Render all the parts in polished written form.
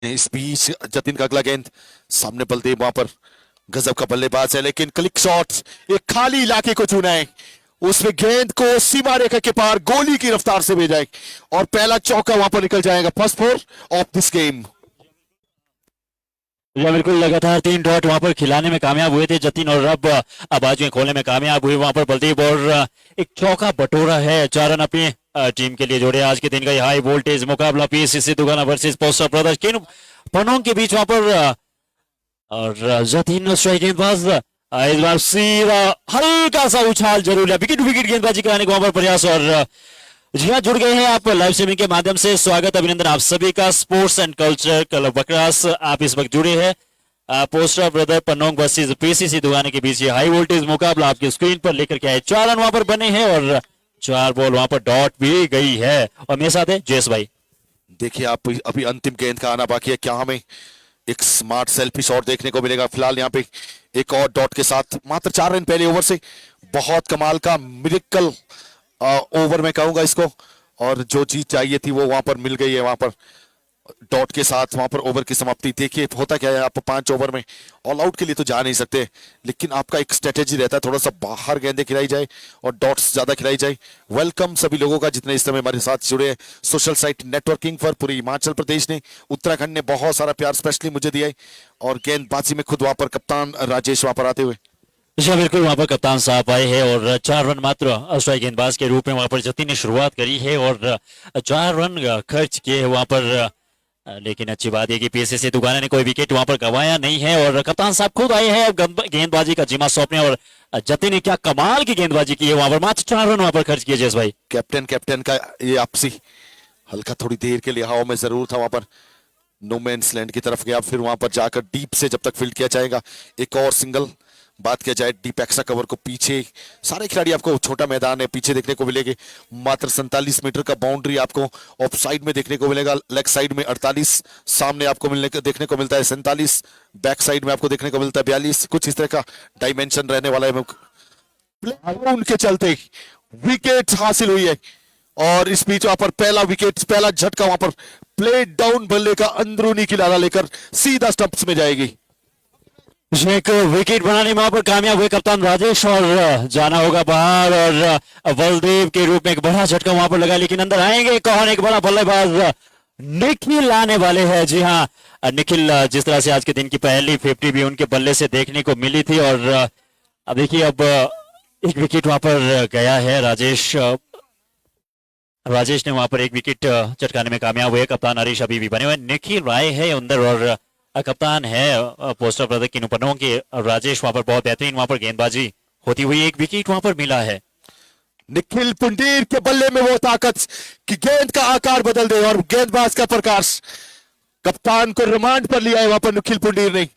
इस बीच जतिन का अगला गेंद सामने बलदेव वहां पर गजब का बल्लेबाज है, लेकिन क्लिक शॉट एक खाली इलाके को चुना है, उसमें गेंद को सीमा रेखा के पार गोली की रफ्तार से भेजा है और पहला चौका वहां पर निकल जाएगा। First four of this game. या बिल्कुल लगातार 3 डॉट वहां पर खिलाने में कामयाब हुए थे जतिन और अब बाजुएं खोलने में कामयाब हुए वहां पर बलदेव और एक चौका बटोरा है। 4 रन अपनी टीम के लिए जोड़े। आज के दिन का ये हाई वोल्टेज मुकाबला पीएससी दुगाना वर्सेस पोस्टर ब्रदर्स किन पनों के बीच वहां पर और जतिन स्ट्राइक गेंदबाज इस बार सीधा हल्का सा उछाल जरूर है, विकेट विकेट गेंदबाजी कराने का वहां पर प्रयास। और जी हाँ, जुड़ गए हैं आप लाइव स्ट्रीमिंग के माध्यम से। स्वागत अभिनंदन आप सभी का। स्पोर्ट्स एंड कल्चर क्लब बकरास आप इस वक्त जुड़े हैं। पोस्टर ब्रदर पन्नोंग वर्सेस पीसीसी दुगाने के बीच ये हाई वोल्टेज मुकाबला आपकी स्क्रीन पर लेकर के आए। 4 रन वहां पर बने हैं और 4 बॉल वहां पर डॉट भी गई है। और मेरे साथ है जयेश भाई। देखिए आप अभी अंतिम गेंद का आना बाकी है, क्या हमें एक स्मार्ट सेल्फी शॉट देखने को मिलेगा? फिलहाल यहाँ पे एक और डॉट के साथ मात्र 4 रन पहले ओवर से, बहुत कमाल का मिरेकल ओवर में कहूंगा इसको, और जो जीत चाहिए थी वो वहां पर मिल गई है। वहां पर डॉट के साथ वहां पर ओवर की समाप्ति। देखिए होता क्या है, आप 5 ओवर में ऑल आउट के लिए तो जा नहीं सकते, लेकिन आपका एक स्ट्रेटेजी रहता है, थोड़ा सा बाहर गेंदें खिलाई जाए और डॉट्स ज्यादा खिलाई जाए। वेलकम सभी लोगों का जितने इस समय हमारे साथ जुड़े हैं सोशल साइट नेटवर्किंग पर। पूरी हिमाचल प्रदेश ने, उत्तराखंड ने बहुत सारा प्यार स्पेशली मुझे दिया है, और गेंदबाजी में खुद वहां पर कप्तान राजेश वहां पर आते हुए। जी बिल्कुल, वहां पर कप्तान साहब आए हैं और 4 रन मात्र स्ट्राइक गेंदबाज के रूप में वहां पर जतिन ने शुरुआत करी है और 4 रन खर्च किए हैं वहां पर। लेकिन अच्छी बात है कि पीएससी दुगाना ने कोई विकेट वहां पर गंवाया नहीं है और कप्तान साहब खुद आए हैं गेंदबाजी का जिम्मा सौंपने। और जतिन ने क्या कमाल की गेंदबाजी की है, वहां पर मात्र 4 रन वहां पर खर्च किए। जयेश भाई, कैप्टन का ये आपसी हल्का थोड़ी देर के लिए हवा में जरूर था, वहां पर नो मैंस लैंड की तरफ गया, फिर वहां पर जाकर डीप से जब तक फील्ड किया जाएगा एक और सिंगल। बात किया जाए डीप एक्स्ट्रा कवर को, पीछे सारे खिलाड़ी आपको, छोटा मैदान है, पीछे देखने को मिलेंगे मात्र 47 मीटर का बाउंड्री आपको ऑफ साइड में देखने को मिलेगा। लेग साइड में 48, सामने आपको देखने को मिलता है 47, बैक साइड में आपको देखने को मिलता है 42। कुछ इस तरह का डायमेंशन रहने वाला है। उनके चलते विकेट हासिल हुई है और इस बीच वहां पर पहला विकेट, पहला झटका वहां पर प्लेट डाउन बल्ले का अंदरूनी किनारा लेकर सीधा स्टंप्स में जाएगी। एक विकेट बनाने में वहां पर कामयाब हुए कप्तान राजेश और जाना होगा बाहर। और बलदेव के रूप में एक बड़ा झटका वहां पर लगा, लेकिन अंदर आएंगे कौन? एक बड़ा बल्लेबाज निखिल आने वाले हैं। जी हाँ, निखिल जिस तरह से आज के दिन की पहली 50 भी उनके बल्ले से देखने को मिली थी। और अब देखिए, अब एक विकेट वहां पर गया है। राजेश ने वहां पर एक विकेट चटकाने में कामयाब हुए। कप्तान हरीश अभी भी बने हुए। निखिल राय है अंदर और कप्तान है पोस्टर ब्रदर की नुपनों के राजेश। वहां पर बहुत बेहतरीन वहां पर गेंदबाजी होती हुई एक विकेट वहां पर मिला है। निखिल पुंडीर के बल्ले में वो ताकत कि गेंद का आकार बदल दे, और गेंदबाज का प्रकाश। कप्तान को रिमांड पर लिया है वहां पर निखिल पुंडीर ने।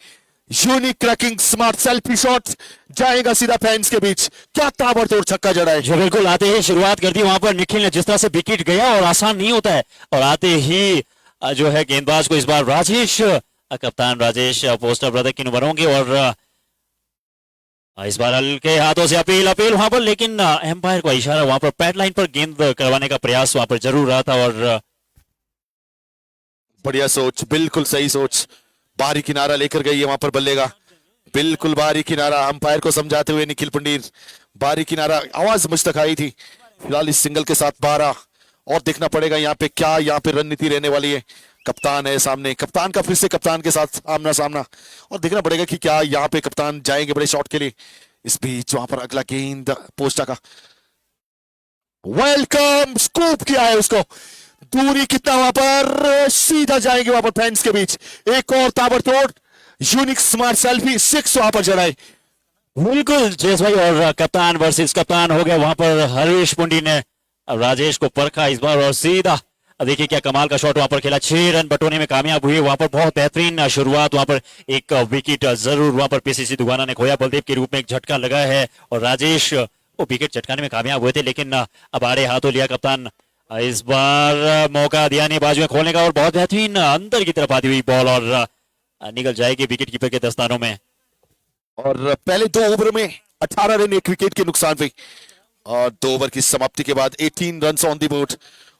Unique cracking smart selfie shot जाएगा सीधा फैंस के बीच। क्या ताबड़तोड़ छक्का जड़ा है। जो बिल्कुल आते ही शुरुआत कर दी वहां पर निखिल ने, जिस तरह से विकेट गया और आसान नहीं होता है। और आते ही जो है गेंदबाज को इस बार राजेश, कप्तान राजेश पोस्टर ब्रदर की नुबरोंगे। और इस बार हल्के हाथों से अपील वहां पर, लेकिन एम्पायर का इशारा वहां पर पैड लाइन पर गेंद करवाने का प्रयास वहां पर जरूर रहा था। और बढ़िया सोच, बिल्कुल सही सोच। बाहरी किनारा लेकर गई है वहां पर बल्लेगा, बिल्कुल बाहरी किनारा। अंपायर को समझाते हुए निखिल पुंडीर बाहरी किनारा, आवाज मुझ तक आई थी। फिलहाल इस सिंगल के साथ 12 और देखना पड़ेगा यहाँ पे क्या यहाँ पे रणनीति रहने वाली है। कप्तान है सामने, कप्तान का फिर से कप्तान के साथ आमना सामना, और देखना पड़ेगा कि क्या यहाँ पे कप्तान जाएंगे बड़े शॉट के लिए। इस बीच वहां पर अगला गेंद पोस्टा का वेलकम स्कूप किया है उसको, दूरी कितना वहां पर, सीधा जाएंगे वहां पर फैंस के बीच। एक और ताबड़तोड़ यूनिक स्मार्ट सेल्फी 6 वहां पर जड़ाए। बिल्कुल जयेश भाई, और कप्तान वर्सेस कप्तान हो गया वहां पर। हरीश पुंडी ने राजेश को परखा इस बार और सीधा देखिए क्या कमाल का शॉट वहां पर खेला। 6 रन बटोरने में कामयाब हुए वहां पर। बहुत बेहतरीन शुरुआत वहां पर। एक विकेट जरूर वहां पर पीसीसी दुगाना ने खोया। बलदेव के रूप में एक झटका लगा है और राजेश वो विकेट चटकाने में कामयाब हुए थे, लेकिन अब आड़े हाथों लिया कप्तान। इस बार मौका दिया नहीं बाजू में खोलने का, और बहुत बेहतरीन अंदर की तरफ आती हुई बॉल और निकल जाएगी विकेट कीपर के दस्तानों में। और पहले 2 ओवर में 18 रन 1 विकेट के नुकसान पे, और 2 ओवर की समाप्ति के बाद 18 रन ऑन द बोर्ड।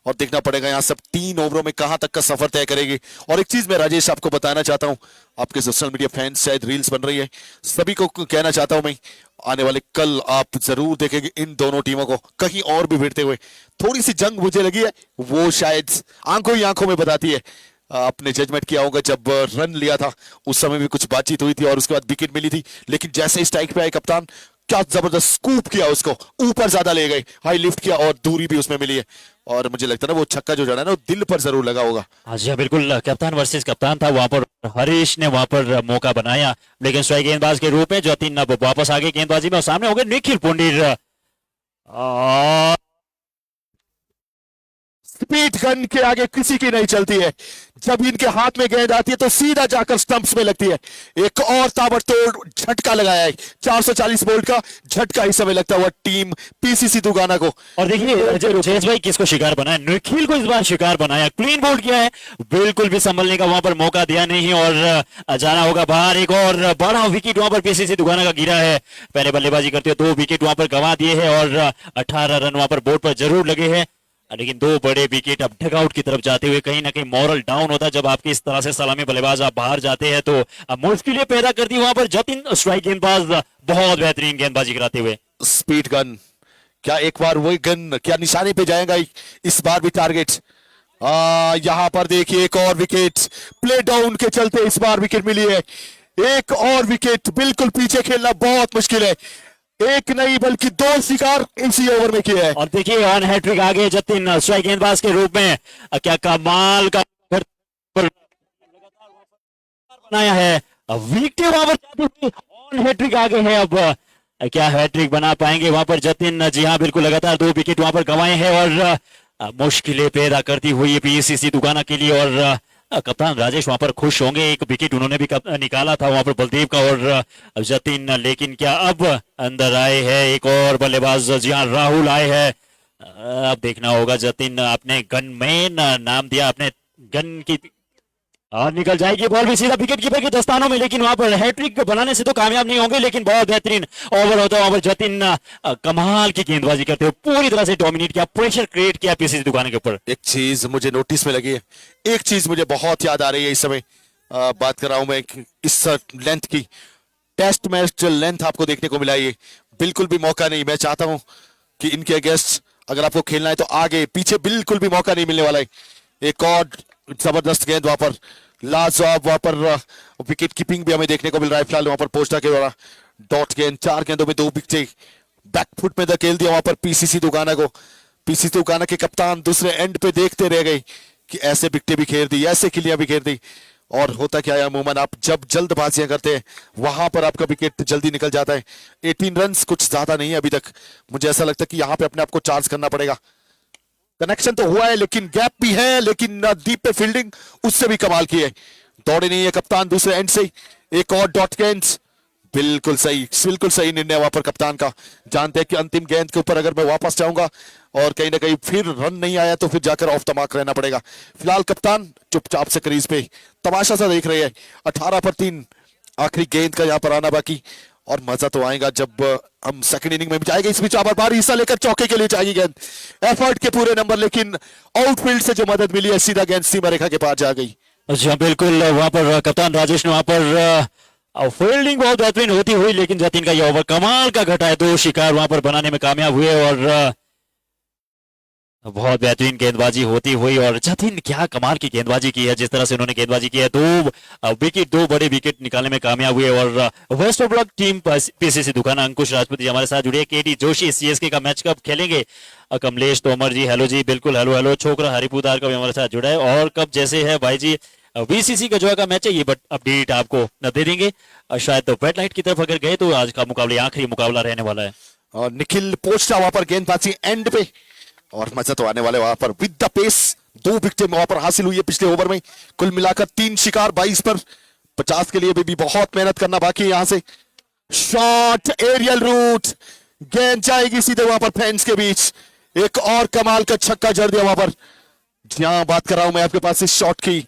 और देखना पड़ेगा यहाँ सब 3 ओवरों में कहां तक का सफर तय करेगी। और एक चीज मैं राजेश आपको बताना चाहता हूं, आपके सोशल मीडिया फैंस शायद रील्स बन रही है, सभी को कहना चाहता हूं मैं, आने वाले कल आप जरूर देखेंगे इन दोनों टीमों को कहीं और भी भिड़ते हुए। थोड़ी सी जंग मुझे लगी है, वो शायद आंखों ही आंखों में बताती है। आपने जजमेंट किया होगा जब रन लिया था उस समय भी कुछ बातचीत हुई थी और उसके बाद विकेट मिली थी, लेकिन जैसे स्ट्राइक पे आए कप्तान, क्या जबरदस्त स्कूप किया, उसको ऊपर ज्यादा ले गए, हाई लिफ्ट किया और दूरी भी उसमें मिली है। और मुझे लगता है ना वो छक्का जो जड़ा है ना वो दिल पर जरूर लगा होगा। हाँ जी हाँ, बिल्कुल कप्तान वर्सेस कप्तान था वहां पर। हरीश ने वहां पर मौका बनाया, लेकिन स्ट्राइक गेंदबाज के रूप में जतिन अब वापस आ गए गेंदबाजी में और सामने हो गए निखिल पुंडीर। स्पीड गन के आगे किसी की नहीं चलती है, जब इनके हाथ में गेंद आती है तो सीधा जाकर स्टंप्स में लगती है। एक और ताबड़तोड़ झटका लगाया है, 440 वोल्ट का झटका इस समय लगता हुआ टीम पीसीसी दुगाना को। और देखिए जयेश भाई किसको शिकार बनाया, निखिल को इस बार शिकार बनाया, क्लीन बोल्ड किया है, बिल्कुल भी संभलने का वहां पर मौका दिया नहीं और जाना होगा बाहर। एक और बड़ा विकेट वहां पर पीसीसी दुगाना का गिरा है, पहले बल्लेबाजी करते हुए 2 विकेट वहां पर गंवा दिए हैं और 18 रन वहां पर बोर्ड पर जरूर लगे हैं, लेकिन 2 बड़े विकेट अब डगआउट की तरफ जाते हुए कहीं ना कहीं मॉरल डाउन होता है जब आपकी इस तरह से सलामी बल्लेबाज आप बाहर जाते हैं तो मुश्किलें पैदा करती है वहां पर जतिन। स्ट्राइक गेंदबाज बहुत बेहतरीन गेंदबाजी कराते हुए। स्पीड गन, क्या एक बार वही गन क्या निशाने पे जाएगा इस बार भी टारगेट? यहां पर देखिए एक और विकेट, प्ले डाउन के चलते इस बार विकेट मिली है, एक और विकेट। बिल्कुल पीछे खेलना बहुत मुश्किल है, एक नहीं बल्कि 2 शिकार इसी ओवर में किए हैं। और देखिए ऑन हैट्रिक आगे जतिन स्ट्राइक गेंदबाज के रूप में, क्या कमाल का बनाया है, विकेट वहां पर जाती हुई ऑन हैट्रिक आगे है। अब क्या हैट्रिक बना पाएंगे वहां पर जतिन? जी हाँ बिल्कुल, लगातार 2 विकेट वहां पर गंवाए हैं और मुश्किलें पैदा करती हुई पीसीसी दुगाना के लिए। और कप्तान राजेश वहां पर खुश होंगे, एक विकेट उन्होंने भी निकाला था वहां पर बलदेव का और जतिन, लेकिन क्या अब अंदर आए हैं एक और बल्लेबाज, जी हाँ राहुल आए हैं। अब देखना होगा जतिन, आपने गनमैन नाम दिया, आपने गन की और निकल जाएगी बॉल भी सीधा विकेट कीपर के दस्तानों में, लेकिन वहां पर हैट्रिक बनाने से तो कामयाब नहीं होंगे, लेकिन बहुत बेहतरीन ओवर होता है वहां पर। जतिन कमाल की गेंदबाजी करते हुए पूरी तरह से डोमिनेट किया, प्रेशर क्रिएट किया पीसीसी दुकान के ऊपर। एक चीज मुझे नोटिस में लगी है, एक चीज मुझे बहुत याद आ रही है इस समय, बात कर रहा हूं मैं इस लेंथ की, टेस्ट मैच जो लेंथ आपको देखने को मिला है बिल्कुल भी मौका नहीं। मैं चाहता हूं कि इनके अगेंस्ट अगर आपको खेलना है तो आगे पीछे बिल्कुल भी मौका नहीं मिलने वाला है। एक और जबरदस्त गेंद वहां पर, लाजवाब वहां पर विकेट कीपिंग भी हमें देखने को मिल रहा है फिलहाल वहां पर पोस्टा के द्वारा। डॉट गेंद, 4 गेंदों में 2 विकेट, बैकफुट में धकेल दिया वहां पर पीसीसी दुगाना को। पीसीसी दुगाना के कप्तान दूसरे एंड पे देखते रह गए कि ऐसे विकेटें भी खेल दी, ऐसे किलियां भी खेल दी। और होता क्या है अमूमन, आप जब जल्दबाजियां करते हैं वहां पर आपका विकेट जल्दी निकल जाता है। 18 रन कुछ ज्यादा नहीं है अभी तक, मुझे ऐसा लगता है कि यहाँ पे अपने आप को चार्ज करना पड़ेगा। कनेक्शन तो हुआ है लेकिन गैप भी है, लेकिन डीप पे फील्डिंग उससे भी कमाल की है, दौड़े नहीं है कप्तान दूसरे एंड से। एक और डॉट गेंद, बिल्कुल सही निर्णय वहां पर कप्तान का। जानते हैं कि अंतिम गेंद के ऊपर अगर मैं वापस जाऊंगा और कहीं ना कहीं फिर रन नहीं आया तो फिर जाकर ऑफ द मार्क रहना पड़ेगा। फिलहाल कप्तान चुपचाप से क्रीज पे तमाशा सा देख रहे हैं। 18 पर 3 आखिरी गेंद का यहाँ पर आना बाकी, और मजा तो आएगा जब हम सेकंड इनिंग में भी जाएंगे। इस बीच बार हिस्सा लेकर चौके के लिए चाहिए गेंद, एफर्ट के पूरे नंबर, लेकिन आउटफील्ड से जो मदद मिली है सीधा गेंद सीमा रेखा के पार जा गई। अच्छा बिल्कुल, वहां पर कप्तान राजेश ने वहां पर फील्डिंग बहुत बेहतरीन होती हुई, लेकिन जतिन का यह ओवर कमाल का घटा है, 2 शिकार वहां पर बनाने में कामयाब हुए और बहुत बेहतरीन गेंदबाजी होती हुई। और जतिन क्या कमाल की गेंदबाजी की है, जिस तरह से उन्होंने गेंदबाजी की है, 2 बड़े विकेट निकालने में कामयाब हुए। और वेस्ट ब्लॉक टीम पीसीसी दुकाना, अंकुश राजपूत जी हमारे साथ जुड़े, केडी जोशी सीएसके का मैच कब खेलेंगे, कमलेश तोमर जी हेलो जी, बिल्कुल हेलो। छोकरा हरिपुदार का भी हमारे साथ जुड़ा है, और कब जैसे है भाई जी बीसीसी का जो का मैच है ये बट अपडेट आपको न दे देंगे। शायद तो रेड लाइट की तरफ अगर गए तो आज का मुकाबला आखिरी मुकाबला रहने वाला है। और निखिल पोस्टा वहां पर गेंदबाजी एंड पे, और मजा तो आने वाले वहां पर विद द पेस। 2 विकेटें वहां पर हासिल हुई है पिछले ओवर में, कुल मिलाकर 3 शिकार 22 पर 50 के लिए भी बहुत मेहनत करना बाकी है। यहां से शॉट, एरियल रूट, गेंद जाएगी सीधे वहां पर फैंस के बीच। एक और कमाल का छक्का जड़ दिया वहां पर। जहां बात कर रहा हूं मैं आपके पास इस शॉट की,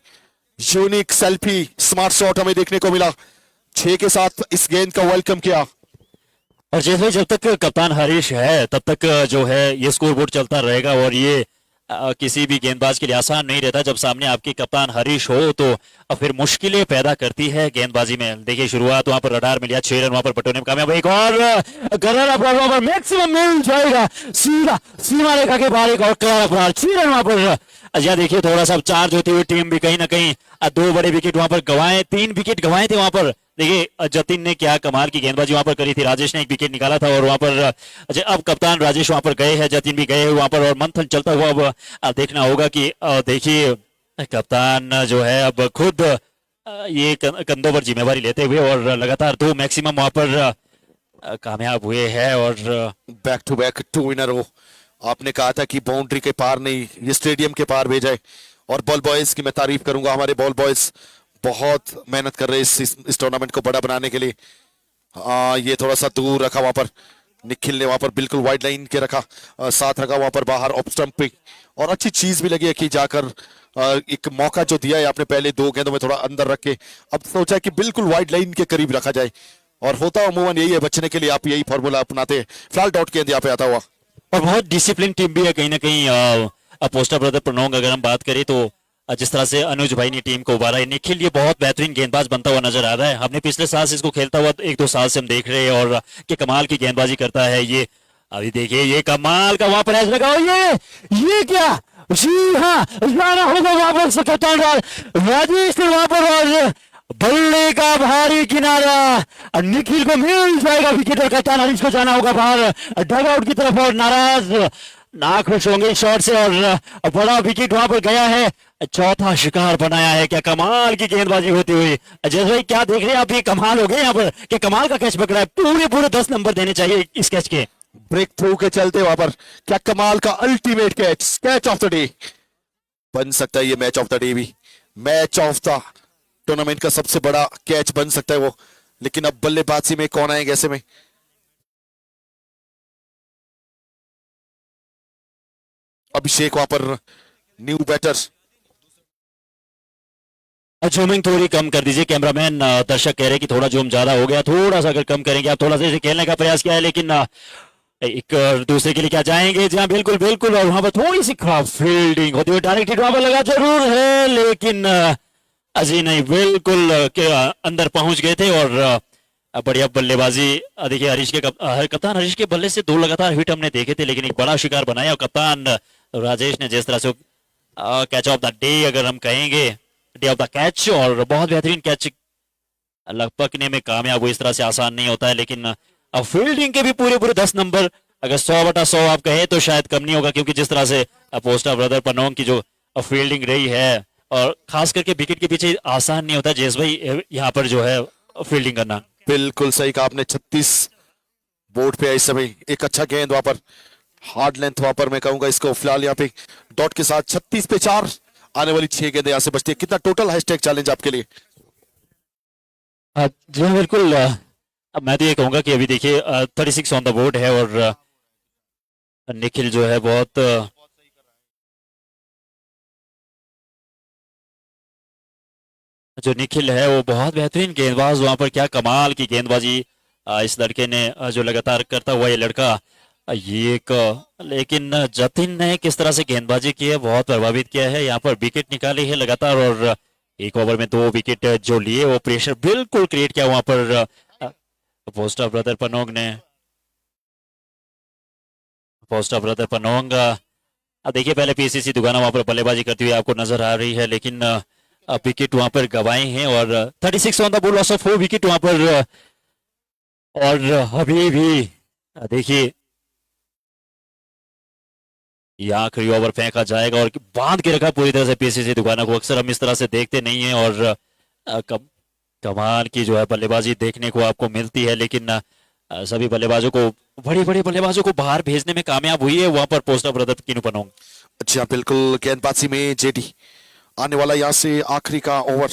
यूनिक सेल्फी स्मार्ट शॉट हमें देखने को मिला, 6 के साथ इस गेंद का वेलकम किया। और जैसे जब तक कप्तान हरीश है तब तक जो है ये स्कोर बोर्ड चलता रहेगा, और ये किसी भी गेंदबाज के लिए आसान नहीं रहता जब सामने आपके कप्तान हरीश हो तो फिर मुश्किलें पैदा करती है गेंदबाजी में। देखिए शुरुआत वहां पर रडार मिल गया, 6 रन वहां पर पटोने में कामयाब। एक और करारा प्रहार वहां पर मैक्सिमम मिल जाएगा, सीधा सीमा रेखा के बाहर एक और करारा प्रहार, 6 रन वहां पर। अच्छा देखिए थोड़ा सा चार्ज होती हुई टीम भी कहीं ना कहीं 2 बड़े विकेट वहां पर गंवाए, 3 विकेट गंवाए थे वहां पर। देखिए जतिन ने क्या कमाल की गेंदबाजी वहां पर करी थी, राजेश ने 1 विकेट निकाला था और वहां पर अच्छा अब कप्तान राजेश वहां पर गए हैं, जतिन भी गए वहां पर और मंथन चलता हुआ अब देखना होगा कि देखिए कप्तान जो है अब खुद ये कंधों पर जिम्मेवारी लेते हुए और लगातार 2 मैक्सिमम वहां पर कामयाब हुए हैं और बैक टू बैक 2 इन अ रो। आपने कहा था कि बाउंड्री के पार नहीं, ये स्टेडियम के पार भेजा है। और बॉल बॉयज की मैं तारीफ करूंगा, हमारे बॉल बॉयज बहुत मेहनत कर रहे हैं इस टूर्नामेंट को बड़ा बनाने के लिए। ये थोड़ा सा दूर रखा वहां पर निखिल ने, वहां पर बिल्कुल वाइड लाइन के रखा, साथ रखा वहां पर बाहर ऑफ स्टंप पे। और अच्छी चीज भी लगी है कि जाकर एक मौका जो दिया है आपने पहले 2 गेंदों में थोड़ा अंदर रख के, अब सोचा कि बिल्कुल वाइड लाइन के करीब रखा जाए। और होता अमूमन यही है, बचने के लिए आप यही फॉर्मूला अपनाते हैं। फिलहाल डॉट गेंद यहाँ पे आता हुआ और बहुत डिसिप्लिन टीम भी है कहीं ना कहीं। पोस्टा ब्रदर प्रणोंग अगर हम बात करें तो जिस तरह से अनुज भाई ने टीम को उभारा है, निखिल ये बहुत बेहतरीन गेंदबाज बनता हुआ नजर आ रहा है। हमने पिछले साल से इसको खेलता हुआ 1-2 साल से हम देख रहे हैं और कि कमाल की गेंदबाजी करता है ये। अभी देखिए ये कमाल का वहां पर ऐसा लगा, ये क्या, जी हाँ जाना होगा वहां पर कप्तान राजेश ने वहां पर और बल्ले का भारी किनारा और निखिल को मिल जाएगा विकेट और कप्तान हरीश को जाना होगा बाहर डग आउट की तरफ और नाराज नाखुश होंगे शॉट से और बड़ा विकेट वहां पर गया है। चौथा शिकार बनाया है, क्या कमाल की गेंदबाजी होती हुई। जैसे भाई क्या देख रहे हैं आप, ये कमाल हो गए यहाँ पर, क्या कमाल का कैच पकड़ा है, पूरे 10 नंबर देने चाहिए इस कैच के। ब्रेक थ्रू के चलते वहां पर क्या कमाल का ultimate catch of the day बन सकता है। ये मैच ऑफ द डे भी, मैच ऑफ द टूर्नामेंट का सबसे बड़ा कैच बन सकता है वो। लेकिन अब बल्लेबाजी में कौन आएगा ऐसे में? अभिषेक वहां पर न्यू बैटर। जूमिंग थोड़ी कम कर दीजिए कैमरामैन, दर्शक कह रहे हैं कि थोड़ा जूम ज्यादा हो गया, थोड़ा सा अगर कम करेंगे। आप थोड़ा सा इसे खेलने का प्रयास किया है लेकिन एक दूसरे के लिए क्या जाएंगे, जी हाँ बिल्कुल बिल्कुल। और वहां पर थोड़ी सी खराब फील्डिंग होती हुई, डायरेक्ट हिट वहां पर लगा जरूर है लेकिन अजी नहीं, बिल्कुल के अंदर पहुंच गए थे और बढ़िया बल्लेबाजी। देखिए हरीश के कप्तान हरीश के बल्ले से 2 लगातार हिट हमने देखे थे लेकिन एक बड़ा शिकार बनाया और कप्तान राजेश ने जिस तरह से कैच ऑफ द डे अगर हम कहेंगे, डे ऑफ द कैच, और बहुत बेहतरीन कैच पकड़ने में कामयाब हुए। इस तरह से आसान नहीं होता है लेकिन अब फील्डिंग के भी पूरे 10 नंबर अगर 100/100 आप कहें तो शायद कम नहीं होगा, क्योंकि जिस तरह से पोस्टा ब्रदर पनोंग की जो फील्डिंग रही है और खास करके विकेट के पीछे आसान नहीं होता जयेश भाई यहाँ पर जो है फील्डिंग करना। बिल्कुल सही कहा आपने, 36 बोर्ड पे है इस समय। एक अच्छा गेंद वहां पर, हार्ड लेंथ वहां पर मैं कहूंगा इसको। फिलहाल यहाँ पे डॉट के साथ 36 पे 4, आने वाली 6 गेंदें यहाँ से बचती है। कितना टोटल हैशटैग चैलेंज आपके लिए? जी हाँ बिल्कुल। अब मैं तो ये कहूंगा कि अभी देखिए 36 ऑन द बोर्ड है और निखिल जो है बहुत जो निखिल है वो बहुत बेहतरीन गेंदबाज, वहां पर क्या कमाल की गेंदबाजी इस लड़के ने जो लगातार करता हुआ ये लड़का ये एक। लेकिन जतिन ने किस तरह से गेंदबाजी की है, बहुत प्रभावित किया है, यहाँ पर विकेट निकाली है लगातार और एक ओवर में 2 विकेट जो लिए, वो प्रेशर बिल्कुल क्रिएट किया वहां पर पोस्टा ब्रदर पनोंग ने। पोस्टा ब्रदर पनोंग देखिए पहले पीसीसी दुगाना वहां पर बल्लेबाजी करती हुई आपको नजर आ रही है लेकिन विकेट वहां पर गंवाए हैं और 36 ऑन द बोल, लॉस ऑफ 4 विकेट वहां पर। और अभी भी देखिए ये आखिरी ओवर फेंका जाएगा और बांध के रखा पूरी तरह से पीसीसी दुगाना को। अक्सर हम इस तरह से देखते नहीं है और कमाल की जो है बल्लेबाजी देखने को आपको मिलती है लेकिन सभी बल्लेबाजों को, बड़े बल्लेबाजों को बाहर भेजने में कामयाब हुई है वहां पर पोस्टा ब्रदर किनु पनोंग। अच्छा बिल्कुल, गेंदबाजी में जेडी आने वाला यहाँ से आखिरी का ओवर